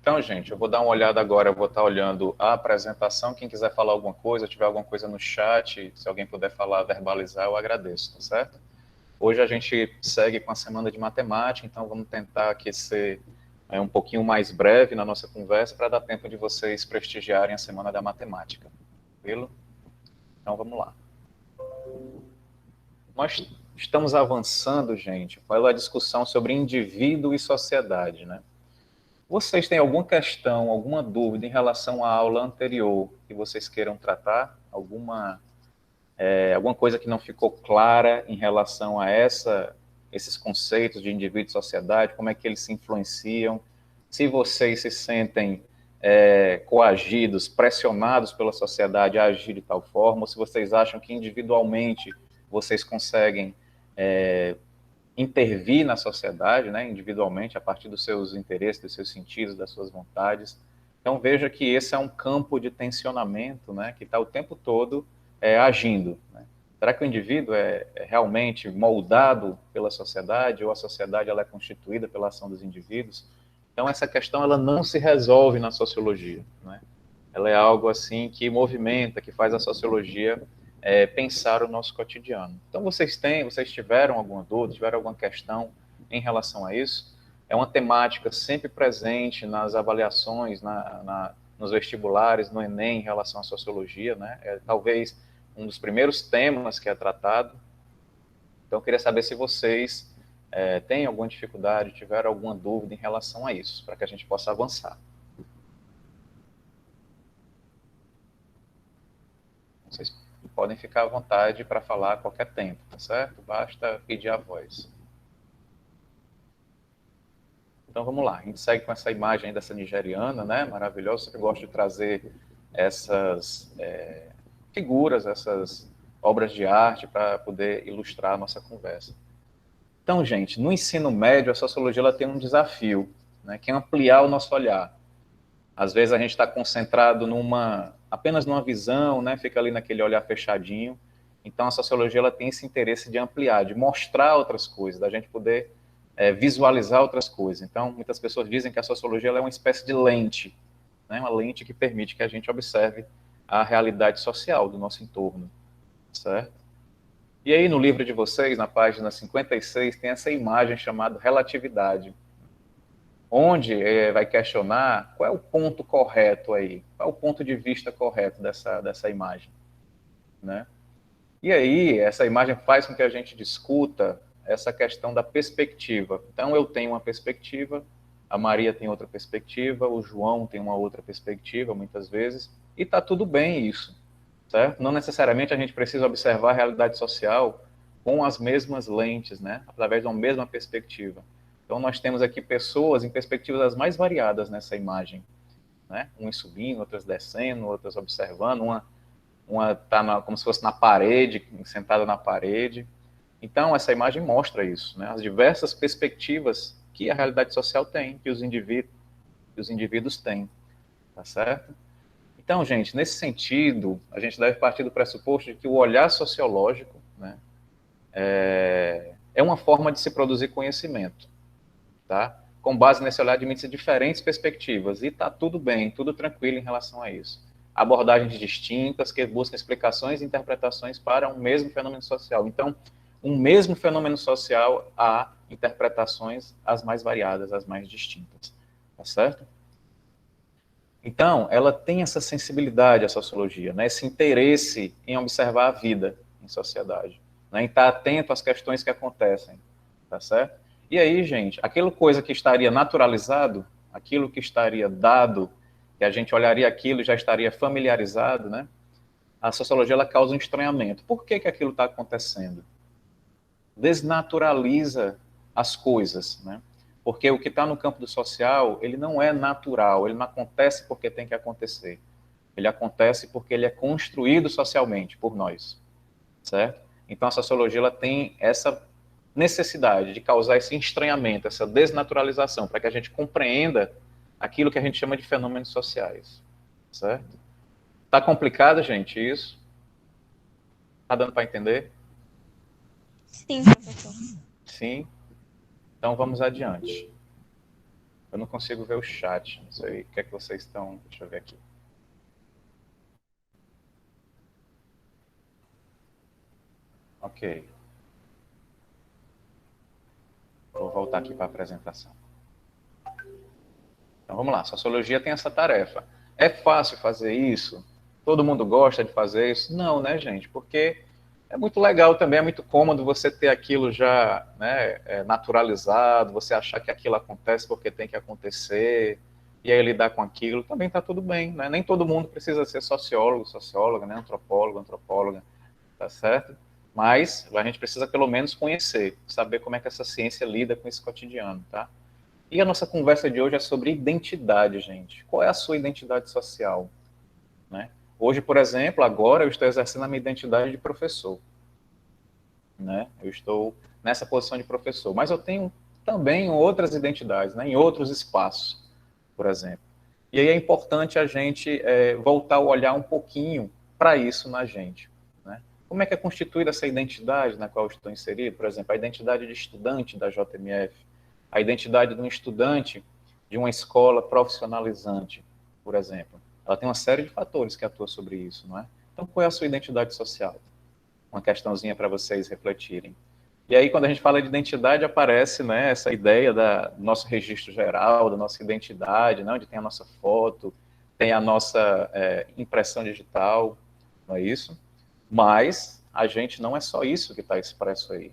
Então, gente, eu vou dar uma olhada agora, eu vou estar olhando a apresentação. Quem quiser falar alguma coisa, tiver alguma coisa no chat, se alguém puder falar, verbalizar, eu agradeço, tá certo? Hoje a gente segue com a semana de matemática, então vamos tentar aqui ser um pouquinho mais breve na nossa conversa para dar tempo de vocês prestigiarem a semana da matemática. Tranquilo? Então vamos lá. Nós estamos avançando, gente, pela discussão sobre indivíduo e sociedade, né? Vocês têm alguma questão, alguma dúvida em relação à aula anterior que vocês queiram tratar? Alguma coisa que não ficou clara em relação a esses conceitos de indivíduo e sociedade, como é que eles se influenciam? Se vocês se sentem coagidos, pressionados pela sociedade a agir de tal forma, ou se vocês acham que individualmente vocês conseguem intervir na sociedade, né, individualmente, a partir dos seus interesses, dos seus sentidos, das suas vontades. Então, veja que esse é um campo de tensionamento, né, que está o tempo todo agindo. Né? Será que o indivíduo é realmente moldado pela sociedade, ou a sociedade ela é constituída pela ação dos indivíduos? Então, essa questão ela não se resolve na sociologia. Né? Ela é algo assim que movimenta, que faz a sociologia pensar o nosso cotidiano. Então, vocês tiveram alguma dúvida, tiveram alguma questão em relação a isso? É uma temática sempre presente nas avaliações, nos vestibulares, no Enem, em relação à sociologia, né? É talvez um dos primeiros temas que é tratado. Então, eu queria saber se vocês têm alguma dificuldade, tiveram alguma dúvida em relação a isso, para que a gente possa avançar. Vocês podem ficar à vontade para falar a qualquer tempo, tá certo? Basta pedir a voz. Então vamos lá, a gente segue com essa imagem dessa nigeriana, né? Maravilhosa. Eu sempre gosto de trazer essas figuras, essas obras de arte para poder ilustrar a nossa conversa. Então, gente, no ensino médio, a sociologia ela tem um desafio, né? Que é ampliar o nosso olhar. Às vezes a gente está concentrado apenas numa visão, né? Fica ali naquele olhar fechadinho. Então a sociologia ela tem esse interesse de ampliar, de mostrar outras coisas, da gente poder visualizar outras coisas. Então muitas pessoas dizem que a sociologia ela é uma espécie de lente, né? Uma lente que permite que a gente observe a realidade social do nosso entorno, certo? E aí no livro de vocês, na página 56, tem essa imagem chamada relatividade, onde vai questionar qual é o ponto correto aí, qual é o ponto de vista correto dessa imagem, né? E aí, essa imagem faz com que a gente discuta essa questão da perspectiva. Então, eu tenho uma perspectiva, a Maria tem outra perspectiva, o João tem uma outra perspectiva, muitas vezes, e está tudo bem isso, certo? Não necessariamente a gente precisa observar a realidade social com as mesmas lentes, né? Através de uma mesma perspectiva. Então, nós temos aqui pessoas em perspectivas as mais variadas nessa imagem, né? Umas subindo, outras descendo, outras observando, uma está como se fosse na parede, sentada na parede. Então, essa imagem mostra isso, né? As diversas perspectivas que a realidade social tem, que os indivíduos têm, tá certo? Então, gente, nesse sentido, a gente deve partir do pressuposto de que o olhar sociológico, né, é uma forma de se produzir conhecimento, tá? Com base nesse olhar, admite-se diferentes perspectivas, e está tudo bem, tudo tranquilo em relação a isso. Abordagens distintas que buscam explicações e interpretações para um mesmo fenômeno social. Então, um mesmo fenômeno social há interpretações as mais variadas, as mais distintas, tá certo? Então, ela tem essa sensibilidade, a sociologia, né? Esse interesse em observar a vida em sociedade, né? Em estar atento às questões que acontecem, tá certo? E aí, gente, aquilo coisa que estaria naturalizado, aquilo que estaria dado, que a gente olharia aquilo e já estaria familiarizado, né? A sociologia ela causa um estranhamento. Por que aquilo está acontecendo? Desnaturaliza as coisas, né? Porque o que está no campo do social, ele não é natural, ele não acontece porque tem que acontecer. Ele acontece porque ele é construído socialmente por nós, certo? Então a sociologia ela tem essa necessidade de causar esse estranhamento, essa desnaturalização, para que a gente compreenda aquilo que a gente chama de fenômenos sociais, certo? Tá complicado, gente, isso? Tá dando para entender? Sim, professor. Sim. Então vamos adiante. Eu não consigo ver o chat. Não sei o que é que vocês estão... Deixa eu ver aqui. Ok. Vou voltar aqui para a apresentação. Então vamos lá. Sociologia tem essa tarefa. É fácil fazer isso? Todo mundo gosta de fazer isso? Não, né, gente? Porque é muito legal também, é muito cômodo você ter aquilo já, né, naturalizado, você achar que aquilo acontece porque tem que acontecer, e aí lidar com aquilo, também está tudo bem, né? Nem todo mundo precisa ser sociólogo, socióloga, né? Antropólogo, antropóloga, tá certo? Mas a gente precisa pelo menos conhecer, saber como é que essa ciência lida com esse cotidiano, tá? E a nossa conversa de hoje é sobre identidade, gente. Qual é a sua identidade social, né? Hoje, por exemplo, agora eu estou exercendo a minha identidade de professor, né? Eu estou nessa posição de professor, mas eu tenho também outras identidades, né? Em outros espaços, por exemplo. E aí é importante a gente voltar o olhar um pouquinho para isso na gente, né? Como é que é constituída essa identidade na qual eu estou inserido? Por exemplo, a identidade de estudante da JMF, a identidade de um estudante de uma escola profissionalizante, por exemplo. Ela tem uma série de fatores que atuam sobre isso, não é? Então, qual é a sua identidade social? Uma questãozinha para vocês refletirem. E aí, quando a gente fala de identidade, aparece, né, essa ideia do nosso registro geral, da nossa identidade, né, onde tem a nossa foto, tem a nossa impressão digital, não é isso? Mas a gente não é só isso que está expresso aí.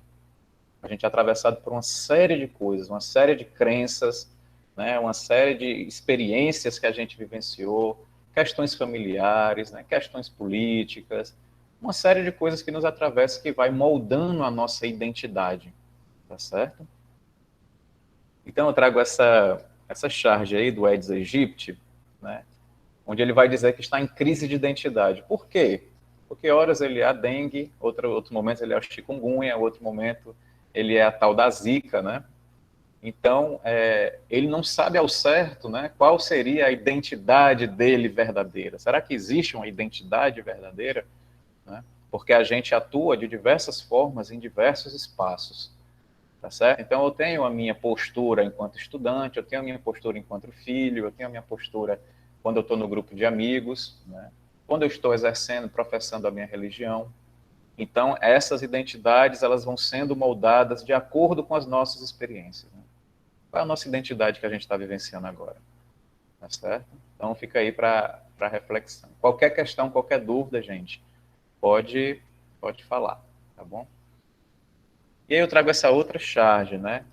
A gente é atravessado por uma série de coisas, uma série de crenças, né, uma série de experiências que a gente vivenciou, questões familiares, né, questões políticas, uma série de coisas que nos atravessam que vai moldando a nossa identidade, tá certo? Então eu trago essa charge aí do Aedes aegypti, né, onde ele vai dizer que está em crise de identidade. Por quê? Porque horas ele é a dengue, outro momento ele é o chikungunya, outro momento ele é a tal da zika, né? Então, ele não sabe ao certo, né, qual seria a identidade dele verdadeira. Será que existe uma identidade verdadeira? Né? Porque a gente atua de diversas formas em diversos espaços, tá certo? Então, eu tenho a minha postura enquanto estudante, eu tenho a minha postura enquanto filho, eu tenho a minha postura quando eu estou no grupo de amigos, né? Quando eu estou exercendo, professando a minha religião. Então, essas identidades, elas vão sendo moldadas de acordo com as nossas experiências, né? Qual é a nossa identidade que a gente está vivenciando agora? Tá certo? Então fica aí para reflexão. Qualquer questão, qualquer dúvida, gente, pode falar, tá bom? E aí eu trago essa outra charge, né?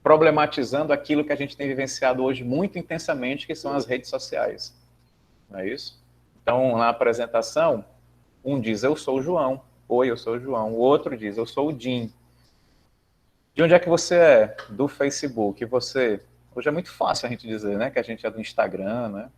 Problematizando aquilo que a gente tem vivenciado hoje muito intensamente, que são as redes sociais. Não é isso? Então, na apresentação, um diz, eu sou o João. Oi, eu sou o João. O outro diz, eu sou o Jim. De onde é que você é? Do Facebook. E você? Hoje é muito fácil a gente dizer, né? Que a gente é do Instagram, né?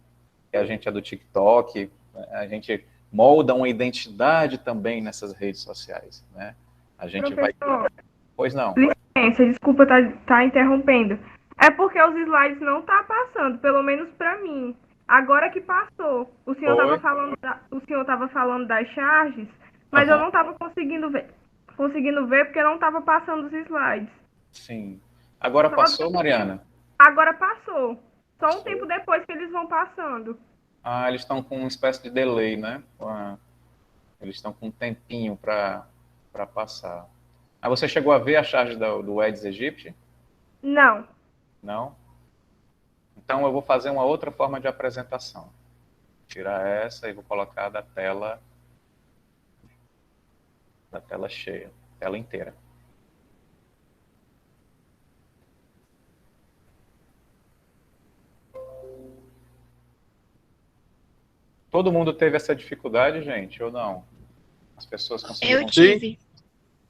Que a gente é do TikTok. Né? A gente molda uma identidade também nessas redes sociais, né? A gente vai... Professor, Pois não. licença, desculpa tá interrompendo. É porque os slides não tá passando, pelo menos para mim. Agora que passou, Oi. o senhor tava falando das charges, mas eu Aham. não tava conseguindo ver porque não tava passando os slides. Sim. Agora Só passou, depois, Mariana? agora passou. Só um tempo Passou. depois que eles vão passando. Ah, eles estão com uma espécie de delay, né? Eles estão com um tempinho para passar. Ah, você chegou a ver a charge do Aedes aegypti? Não. Não? Então eu vou fazer uma outra forma de apresentação. Tirar essa e vou colocar da tela cheia, tela inteira. Todo mundo teve essa dificuldade, gente, ou não? As pessoas Eu conseguiram? Sim, tive,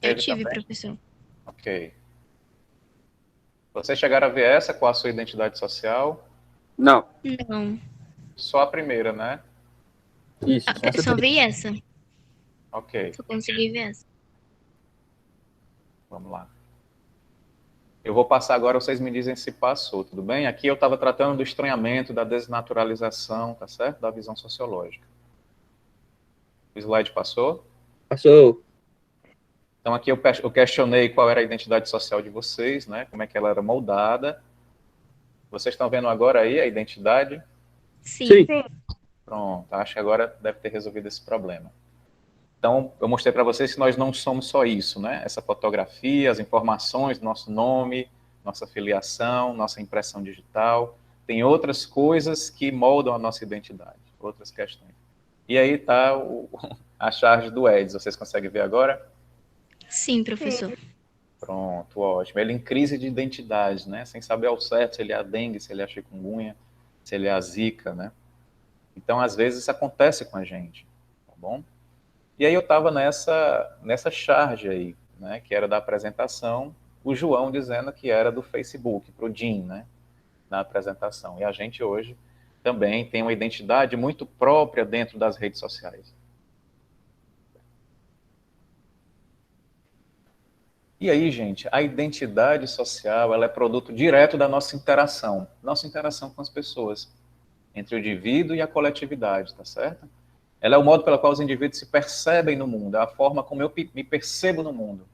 eu Teve tive, também? professor. Ok. Vocês chegaram a ver essa com a sua identidade social? não. Não. Só a primeira, né? Isso, Eu só só você vi essa. Ok, Só consegui ver essa. vamos lá. Eu vou passar agora, vocês me dizem se passou, tudo bem? Aqui eu estava tratando do estranhamento, da desnaturalização, tá certo? Da visão sociológica. O slide passou? passou. Então aqui eu questionei qual era a identidade social de vocês, né? Como é que ela era moldada. Vocês estão vendo agora aí a identidade? Sim. Sim. Sim. Pronto, acho que agora deve ter resolvido esse problema. Então, eu mostrei para vocês que nós não somos só isso, né? Essa fotografia, as informações, nosso nome, nossa filiação, nossa impressão digital. Tem outras coisas que moldam a nossa identidade, outras questões. E aí está a charge do Eds. Vocês conseguem ver agora? Sim, professor. Pronto, ótimo. Ele em crise de identidade, né? Sem saber ao certo se ele é a dengue, se ele é a chikungunya, se ele é a zika, né? Então, às vezes, isso acontece com a gente, tá bom? E aí eu estava nessa charge aí, né? Que era da apresentação, o João dizendo que era do Facebook, para o Jim, né? Na apresentação. E a gente hoje também tem uma identidade muito própria dentro das redes sociais. E aí, gente, a identidade social, ela é produto direto da nossa interação com as pessoas, entre o indivíduo e a coletividade, tá certo? Ela é o modo pelo qual os indivíduos se percebem no mundo, é a forma como eu me percebo no mundo,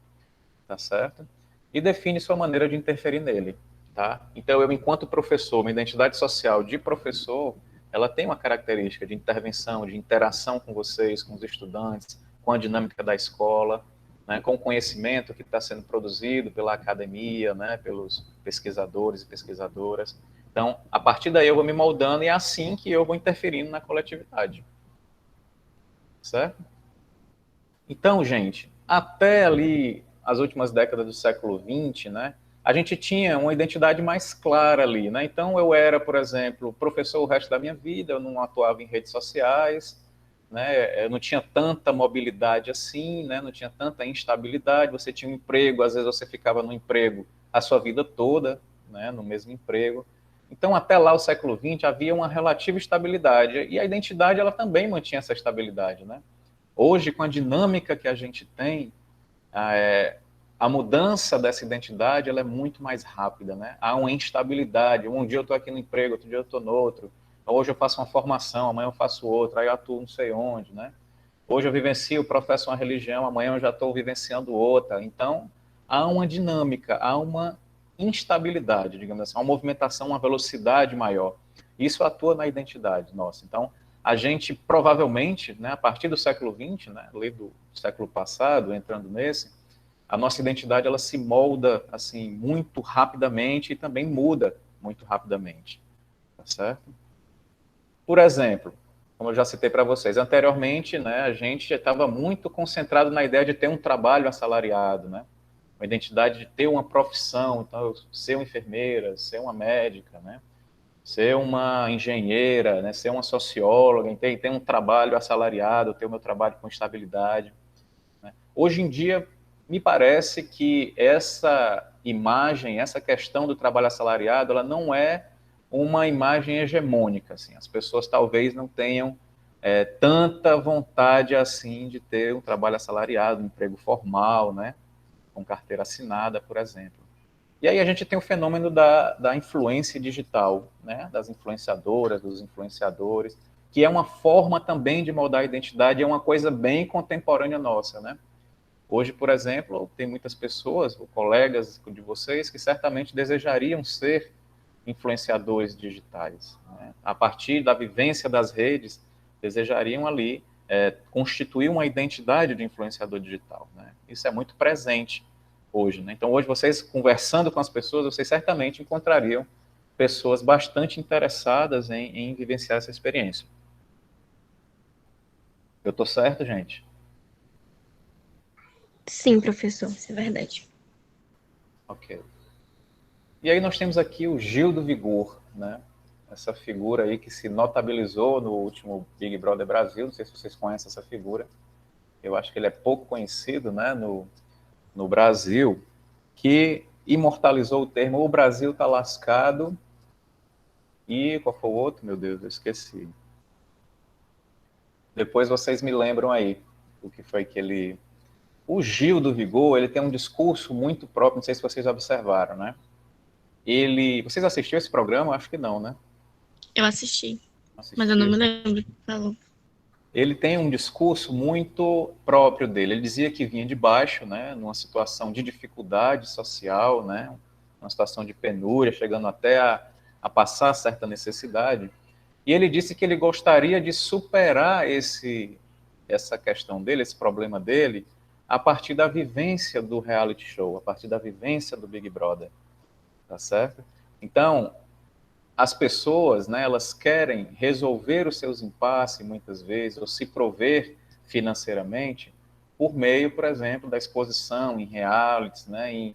tá certo? E define sua maneira de interferir nele, tá? Então, eu, enquanto professor, minha identidade social de professor, ela tem uma característica de intervenção, de interação com vocês, com os estudantes, com a dinâmica da escola, né, com o conhecimento que está sendo produzido pela academia, né, pelos pesquisadores e pesquisadoras. Então, a partir daí eu vou me moldando e é assim que eu vou interferindo na coletividade. Certo? Então, gente, até ali as últimas décadas do século XX, né, a gente tinha uma identidade mais clara ali, né? Então, eu era, por exemplo, professor o resto da minha vida, eu não atuava em redes sociais, né? Eu não tinha tanta mobilidade assim, né? Não tinha tanta instabilidade. Você tinha um emprego, às vezes você ficava no emprego a sua vida toda, né? No mesmo emprego. Então, até lá, o século XX, havia uma relativa estabilidade. E a identidade, ela também mantinha essa estabilidade, né? Hoje, com a dinâmica que a gente tem, a mudança dessa identidade ela é muito mais rápida, né? Há uma instabilidade. Um dia eu estou aqui no emprego, outro dia eu estou no outro. Hoje eu faço uma formação, amanhã eu faço outra, aí eu atuo não sei onde, né? Hoje eu vivencio, professo uma religião, amanhã eu já estou vivenciando outra. Então, há uma dinâmica, há uma instabilidade, digamos assim, uma movimentação, uma velocidade maior. Isso atua na identidade nossa. Então, a gente provavelmente, né, a partir do século XX, né, ali do século passado, entrando nesse, a nossa identidade ela se molda assim muito rapidamente e também muda muito rapidamente, tá certo? Por exemplo, como eu já citei para vocês anteriormente, né, a gente estava muito concentrado na ideia de ter um trabalho assalariado, né, uma identidade de ter uma profissão, então ser uma enfermeira, ser uma médica, né, ser uma engenheira, né, ser uma socióloga, ter um trabalho assalariado, ter o meu trabalho com estabilidade. Né. Hoje em dia, me parece que essa imagem, essa questão do trabalho assalariado, ela não é uma imagem hegemônica. Assim. As pessoas talvez não tenham tanta vontade assim de ter um trabalho assalariado, um emprego formal, né, com carteira assinada, por exemplo. E aí a gente tem o fenômeno da influência digital, né, das influenciadoras, dos influenciadores, que é uma forma também de moldar a identidade, é uma coisa bem contemporânea nossa, né? Hoje, por exemplo, tem muitas pessoas, ou colegas de vocês, que certamente desejariam ser influenciadores digitais. Né? A partir da vivência das redes, desejariam ali constituir uma identidade de influenciador digital. Né? Isso é muito presente hoje. Né? Então, hoje, vocês conversando com as pessoas, vocês certamente encontrariam pessoas bastante interessadas em vivenciar essa experiência. Eu estou certo, gente? Sim, professor, isso é verdade. Ok. E aí nós temos aqui o Gil do Vigor, né? Essa figura aí que se notabilizou no último Big Brother Brasil, não sei se vocês conhecem essa figura, eu acho que ele é pouco conhecido, né, no Brasil, que imortalizou o termo "o Brasil tá lascado", e qual foi o outro? Meu Deus, eu esqueci. Depois vocês me lembram aí o que foi que ele... O Gil do Vigor, ele tem um discurso muito próprio, não sei se vocês observaram, né? Vocês assistiram esse programa? Acho que não, né? Eu assisti, Assistiu. mas eu não me lembro o que falou. Ele tem um discurso muito próprio dele. Ele dizia que vinha de baixo, né, numa situação de dificuldade social, né, uma situação de penúria, chegando até a a passar certa necessidade, e ele disse que ele gostaria de superar essa questão dele, esse problema dele, a partir da vivência do reality show, a partir da vivência do Big Brother, tá certo? Então, as pessoas, né, elas querem resolver os seus impasses, muitas vezes, ou se prover financeiramente, por meio, por exemplo, da exposição em realities, né,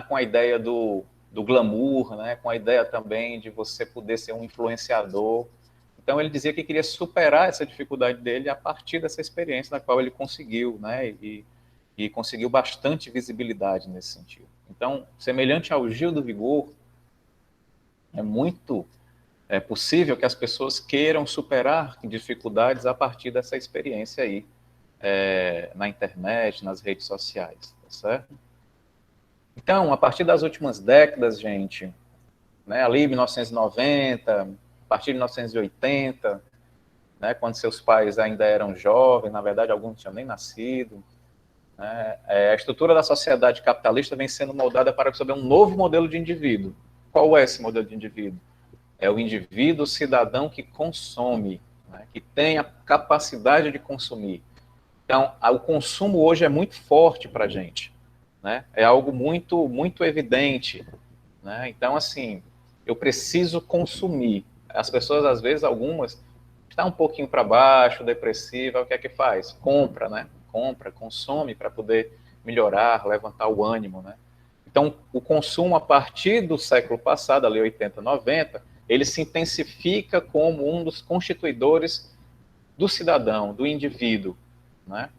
com a ideia do glamour, né, com a ideia também de você poder ser um influenciador. Então, ele dizia que queria superar essa dificuldade dele a partir dessa experiência na qual ele conseguiu, né, e conseguiu bastante visibilidade nesse sentido. Então, semelhante ao Gil do Vigor, é possível que as pessoas queiram superar dificuldades a partir dessa experiência aí, na internet, nas redes sociais, tá certo? Então, a partir das últimas décadas, gente, né, ali 1990, a partir de 1980, né, quando seus pais ainda eram jovens, na verdade, alguns não tinham nem nascido, né, a estrutura da sociedade capitalista vem sendo moldada para receber um novo modelo de indivíduo. Qual é esse modelo de indivíduo? É o indivíduo cidadão que consome, né, que tem a capacidade de consumir. Então, o consumo hoje é muito forte para a gente, né? É algo muito, muito evidente, né? Então, assim, eu preciso consumir. As pessoas, às vezes, algumas, estão um pouquinho para baixo, depressiva, o que é que faz? Compra, né? Compra, consome para poder melhorar, levantar o ânimo, né? Então, o consumo, a partir do século passado, ali 80, 90, ele se intensifica como um dos constituidores do cidadão, do indivíduo, né?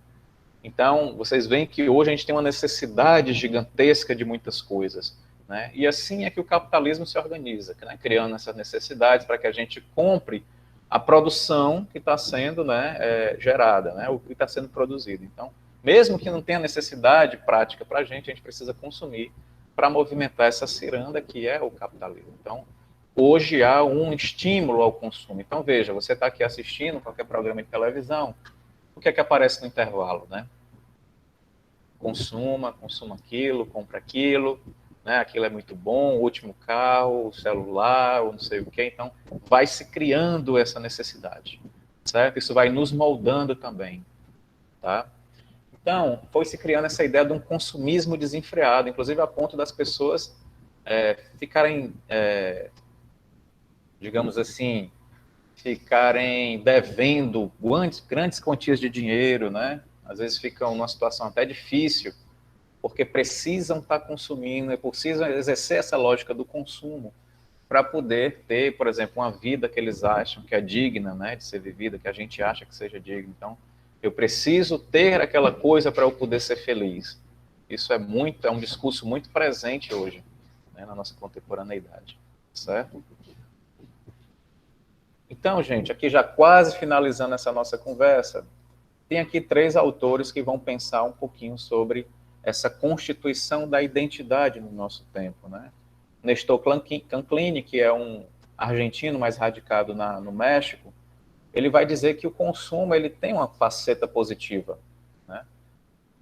Então, vocês veem que hoje a gente tem uma necessidade gigantesca de muitas coisas, né? E assim é que o capitalismo se organiza, né? Criando essas necessidades para que a gente compre a produção que está sendo, né, gerada, né? O que está sendo produzido. Então, mesmo que não tenha necessidade prática para a gente precisa consumir para movimentar essa ciranda que é o capitalismo. Então, hoje há um estímulo ao consumo. Então, veja, você está aqui assistindo qualquer programa de televisão, o que é que aparece no intervalo, né? Consuma aquilo, compra aquilo, né? Aquilo é muito bom, o último carro, o celular, ou não sei o quê. Então, vai se criando essa necessidade, certo? Isso vai nos moldando também, tá? Então, foi se criando essa ideia de um consumismo desenfreado, inclusive a ponto das pessoas ficarem, digamos assim, ficarem devendo grandes quantias de dinheiro, né? Às vezes ficam numa situação até difícil, porque precisam estar consumindo, precisam exercer essa lógica do consumo para poder ter, por exemplo, uma vida que eles acham que é digna, né, de ser vivida, que a gente acha que seja digna. Então, eu preciso ter aquela coisa para eu poder ser feliz. Isso é um discurso muito presente hoje, né, na nossa contemporaneidade, certo? Então, gente, aqui já quase finalizando essa nossa conversa, tem aqui 3 autores que vão pensar um pouquinho sobre essa constituição da identidade no nosso tempo, né? Nestor Canclini, que é um argentino, mas radicado no México, ele vai dizer que o consumo ele tem uma faceta positiva, né?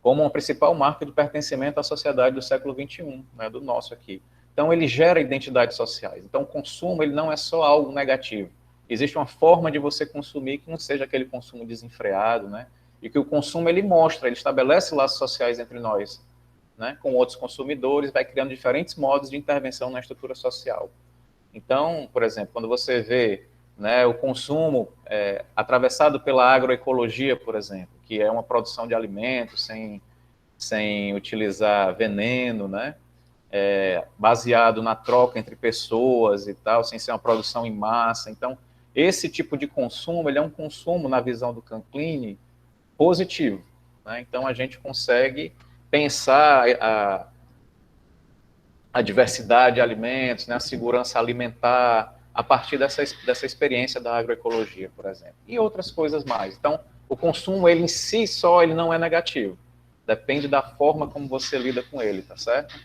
Como uma principal marca de pertencimento à sociedade do século XXI, né, do nosso aqui. Então, ele gera identidades sociais. Então, o consumo ele não é só algo negativo. Existe uma forma de você consumir que não seja aquele consumo desenfreado, né? E que o consumo ele mostra, ele estabelece laços sociais entre nós, né? Com outros consumidores, vai criando diferentes modos de intervenção na estrutura social. Então, por exemplo, quando você vê, né, o consumo atravessado pela agroecologia, por exemplo, que é uma produção de alimentos sem utilizar veneno, né? Baseado na troca entre pessoas e tal, sem ser uma produção em massa. Então, esse tipo de consumo, ele é um consumo, na visão do Canclini, positivo, né? Então, a gente consegue pensar a diversidade de alimentos, né, a segurança alimentar, a partir dessa experiência da agroecologia, por exemplo. E outras coisas mais. Então, o consumo, ele em si só, ele não é negativo. Depende da forma como você lida com ele, tá certo?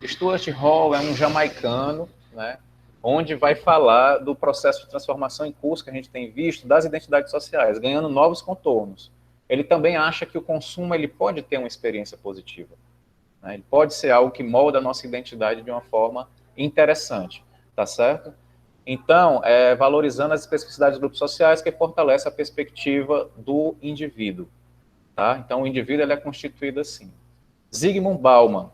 Stuart Hall é um jamaicano, né, onde vai falar do processo de transformação em curso que a gente tem visto das identidades sociais, ganhando novos contornos. Ele também acha que o consumo ele pode ter uma experiência positiva, né? Ele pode ser algo que molda a nossa identidade de uma forma interessante. tá certo? Então, valorizando as especificidades dos grupos sociais que fortalece a perspectiva do indivíduo, tá? Então, o indivíduo ele é constituído assim. Zygmunt Bauman,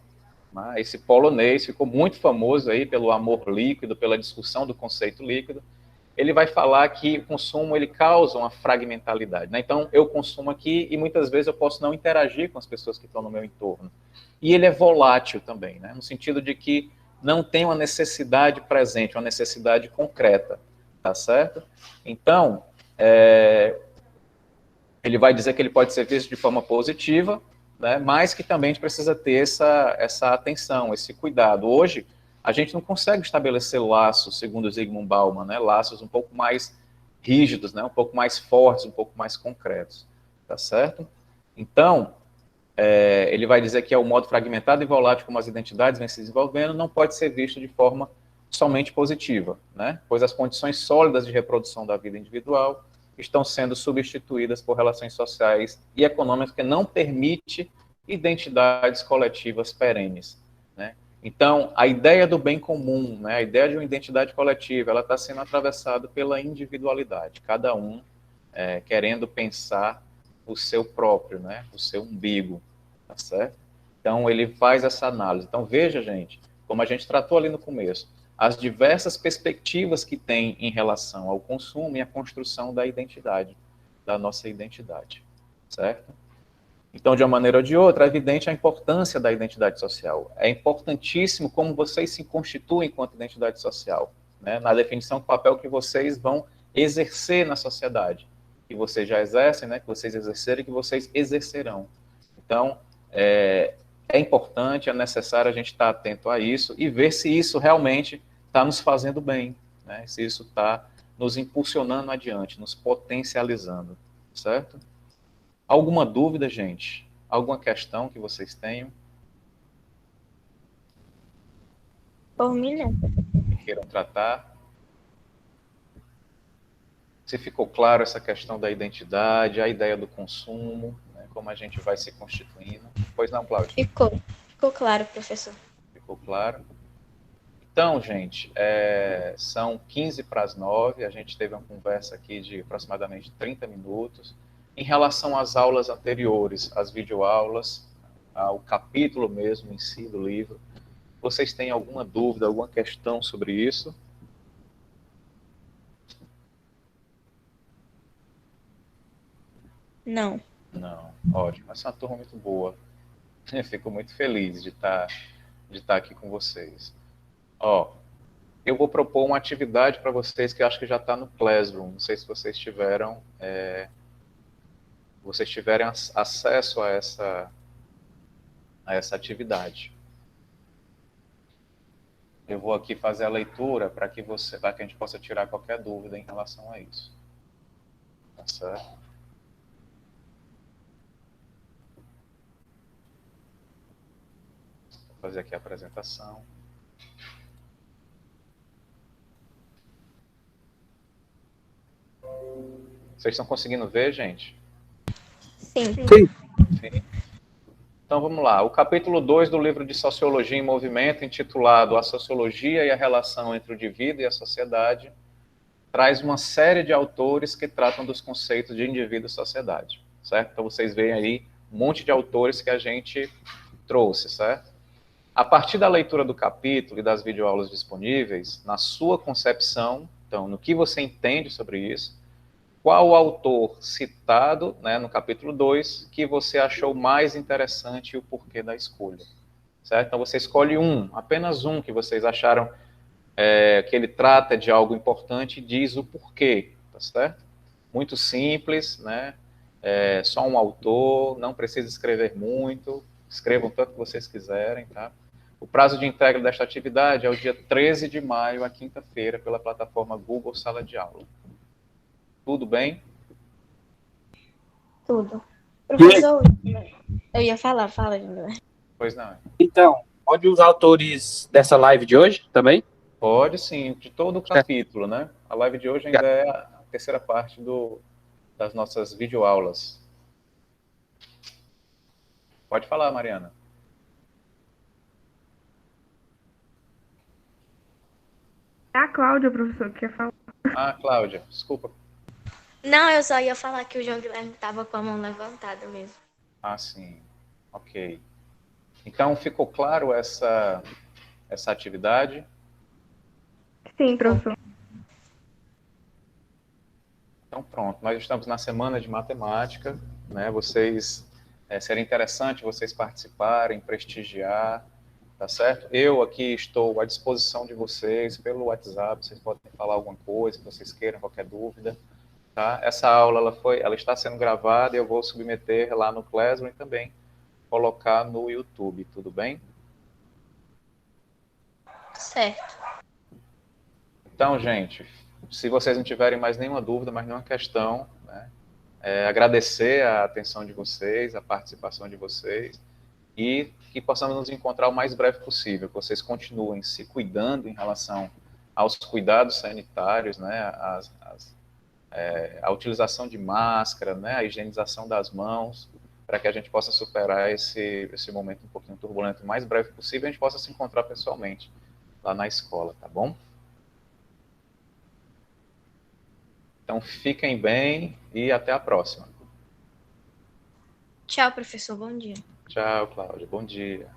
né, esse polonês, ficou muito famoso aí pelo amor líquido, pela discussão do conceito líquido. Ele vai falar que o consumo ele causa uma fragmentalidade, né? Então, eu consumo aqui e muitas vezes eu posso não interagir com as pessoas que estão no meu entorno. E ele é volátil também, né? No sentido de que não tem uma necessidade presente, uma necessidade concreta, tá certo? Então, ele vai dizer que ele pode ser visto de forma positiva, né, mas que também a gente precisa ter essa atenção, esse cuidado. Hoje, a gente não consegue estabelecer laços, segundo Zygmunt Bauman, né, laços um pouco mais rígidos, né, um pouco mais fortes, um pouco mais concretos, tá certo? Então, ele vai dizer que é o modo fragmentado e volátil como as identidades vêm se desenvolvendo, não pode ser visto de forma somente positiva, né, pois as condições sólidas de reprodução da vida individual estão sendo substituídas por relações sociais e econômicas que não permite identidades coletivas perenes, né? Então, a ideia do bem comum, né, a ideia de uma identidade coletiva, ela está sendo atravessada pela individualidade, cada um querendo pensar o seu próprio, né, o seu umbigo, tá certo? Então, ele faz essa análise. Então, veja, gente, como a gente tratou ali no começo, as diversas perspectivas que tem em relação ao consumo e à construção da identidade, da nossa identidade, certo? Então, de uma maneira ou de outra, é evidente a importância da identidade social. É importantíssimo como vocês se constituem enquanto identidade social, né? Na definição do papel que vocês vão exercer na sociedade, que vocês já exercem, né? Que vocês exerceram e que vocês exercerão. Então, é importante, é necessário a gente estar atento a isso e ver se isso realmente está nos fazendo bem, né? Se isso está nos impulsionando adiante, nos potencializando, certo? Alguma dúvida, gente? Alguma questão que vocês tenham? Por mim, não. Que queiram tratar? Se ficou claro essa questão da identidade, a ideia do consumo, né? Como a gente vai se constituindo? Pois não, Cláudia? Ficou claro, professor. Ficou claro? Então, gente, são 15 para as 9, a gente teve uma conversa aqui de aproximadamente 30 minutos. Em relação às aulas anteriores, às videoaulas, ao capítulo mesmo em si do livro, vocês têm alguma dúvida, alguma questão sobre isso? Não. Não, ótimo. Essa é uma turma muito boa. Eu fico muito feliz de estar aqui com vocês. Ó, eu vou propor uma atividade para vocês que eu acho que já está no Classroom. Não sei se vocês tiveram acesso a essa atividade. Eu vou aqui fazer a leitura para que a gente possa tirar qualquer dúvida em relação a isso. Tá certo? Vou fazer aqui a apresentação. Vocês estão conseguindo ver, gente? Sim. Sim. Então vamos lá. O capítulo 2 do livro de Sociologia em Movimento, intitulado A Sociologia e a Relação entre o Indivíduo e a Sociedade, traz uma série de autores que tratam dos conceitos de indivíduo e sociedade, certo? Então vocês veem aí um monte de autores que a gente trouxe, certo? A partir da leitura do capítulo e das videoaulas disponíveis, na sua concepção, então, no que você entende sobre isso, qual o autor citado, né, no capítulo 2 que você achou mais interessante e o porquê da escolha, certo? Então você escolhe apenas um que vocês acharam que ele trata de algo importante e diz o porquê, tá certo? Muito simples, né? Só um autor, não precisa escrever muito, escrevam tanto que vocês quiserem, tá? O prazo de entrega desta atividade é o dia 13 de maio, à quinta-feira, pela plataforma Google Sala de Aula. Tudo bem? Tudo. Professor, eu ia falar, fala, Júnior. Pois não. Então, pode os autores dessa live de hoje também? Pode sim, de todo o capítulo, né? A live de hoje ainda é a terceira parte das nossas videoaulas. Pode falar, Mariana. É a Cláudia, professor, que quer falar. Ah, Cláudia, desculpa. Não, eu só ia falar que o João Guilherme tava com a mão levantada mesmo. Ah, sim. Ok. Então, ficou claro essa atividade? Sim, professor. Então, pronto. Nós estamos na semana de matemática, né? Seria interessante vocês participarem, prestigiar, tá certo? Eu aqui estou à disposição de vocês pelo WhatsApp, vocês podem falar alguma coisa que vocês queiram, qualquer dúvida, tá? Essa aula, ela está sendo gravada e eu vou submeter lá no Classroom e também colocar no YouTube, tudo bem? Certo. Então, gente, se vocês não tiverem mais nenhuma dúvida, mais nenhuma questão, né, agradecer a atenção de vocês, a participação de vocês, e que possamos nos encontrar o mais breve possível, que vocês continuem se cuidando em relação aos cuidados sanitários, né, a utilização de máscara, né, a higienização das mãos, para que a gente possa superar esse momento um pouquinho turbulento o mais breve possível e a gente possa se encontrar pessoalmente lá na escola, tá bom? Então, fiquem bem e até a próxima. Tchau, professor. Bom dia. Tchau, Cláudia. Bom dia.